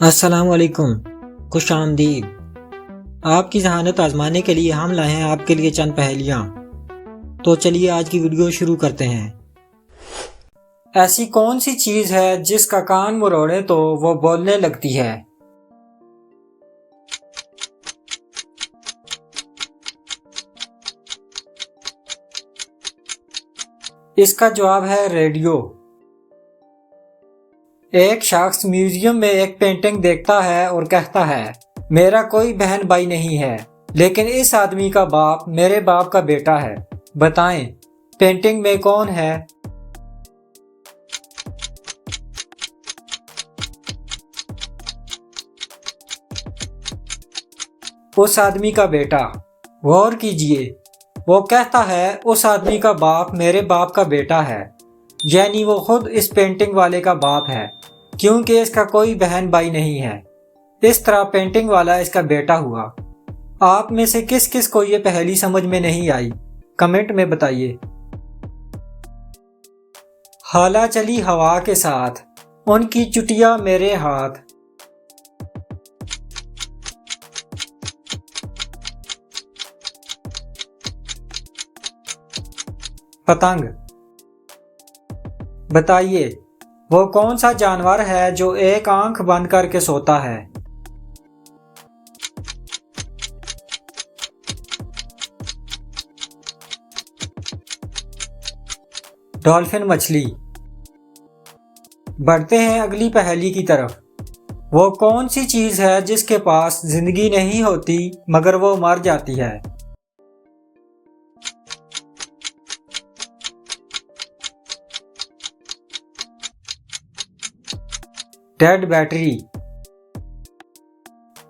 अस्सलाम वालेकुम, खुश आमदीद। आपकी जहानत आजमाने के लिए हम लाए हैं आपके लिए चंद पहेलियाँ। तो चलिए आज की वीडियो शुरू करते हैं। ऐसी कौन सी चीज़ है जिसका कान मरोड़े तो वो बोलने लगती है? इसका जवाब है रेडियो। एक शख्स म्यूजियम में एक पेंटिंग देखता है और कहता है, मेरा कोई बहन भाई नहीं है, लेकिन इस आदमी का बाप मेरे बाप का बेटा है। बताएं, पेंटिंग में कौन है? उस आदमी का बेटा। गौर कीजिए, वो कहता है उस आदमी का बाप मेरे बाप का बेटा है, यानी वो खुद इस पेंटिंग वाले का बाप है, क्योंकि इसका कोई बहन भाई नहीं है। इस तरह पेंटिंग वाला इसका बेटा हुआ। आप में से किस किस को ये पहेली समझ में नहीं आई, कमेंट में बताइए। हाला चली हवा के साथ, उनकी चुटिया मेरे हाथ। पतंग। बताइए, वो कौन सा जानवर है जो एक आंख बंद करके सोता है? डॉल्फिन मछली। बढ़ते हैं अगली पहेली की तरफ। वो कौन सी चीज है जिसके पास जिंदगी नहीं होती मगर वो मर जाती है? Dead battery.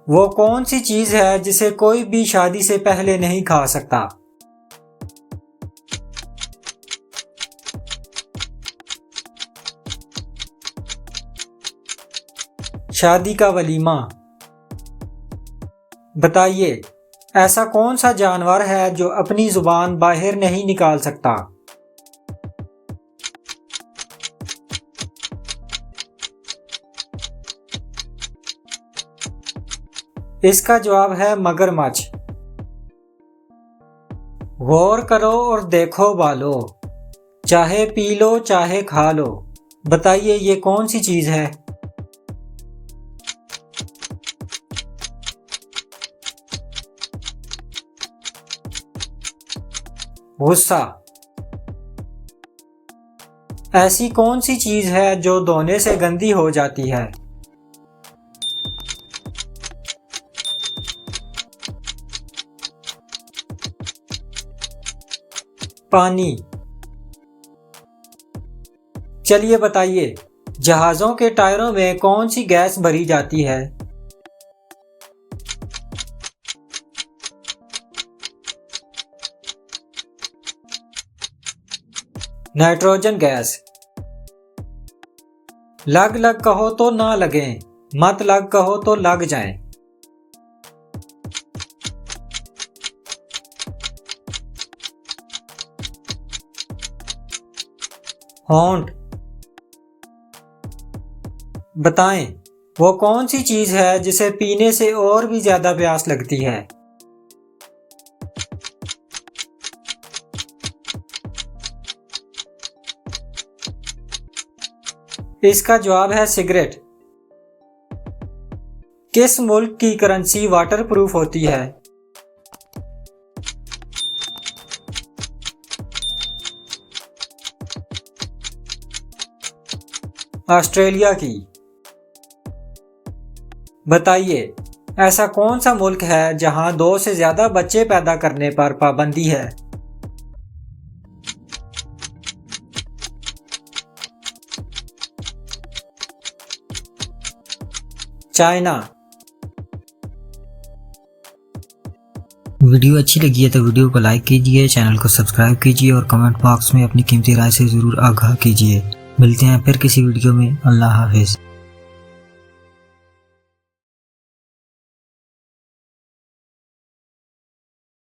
वो कौन सी चीज है जिसे कोई भी शादी से पहले नहीं खा सकता? शादी का वलीमा। बताइए, ऐसा कौन सा जानवर है जो अपनी जुबान बाहर नहीं निकाल सकता? इसका जवाब है मगरमच्छ। गौर करो और देखो बालो, चाहे पी लो चाहे खा लो। बताइए, ये कौन सी चीज है? गुस्सा। ऐसी कौन सी चीज है जो धोने से गंदी हो जाती है? पानी। चलिए बताइए, जहाजों के टायरों में कौन सी गैस भरी जाती है? Nitrogen gas. लग लग कहो तो ना लगे, मत लग कहो तो लग जाएं। होंठ। बताएं, वो कौन सी चीज है जिसे पीने से और भी ज्यादा प्यास लगती है? इसका जवाब है सिगरेट। किस मुल्क की करेंसी वाटरप्रूफ होती है? ऑस्ट्रेलिया की। बताइए, ऐसा कौन सा मुल्क है जहां 2 से ज्यादा बच्चे पैदा करने पर पाबंदी है? चाइना। वीडियो अच्छी लगी है तो वीडियो को लाइक कीजिए, चैनल को सब्सक्राइब कीजिए और कमेंट बॉक्स में अपनी कीमती राय से जरूर आगाह कीजिए। मिलते हैं फिर किसी वीडियो में। अल्लाह हाफिज।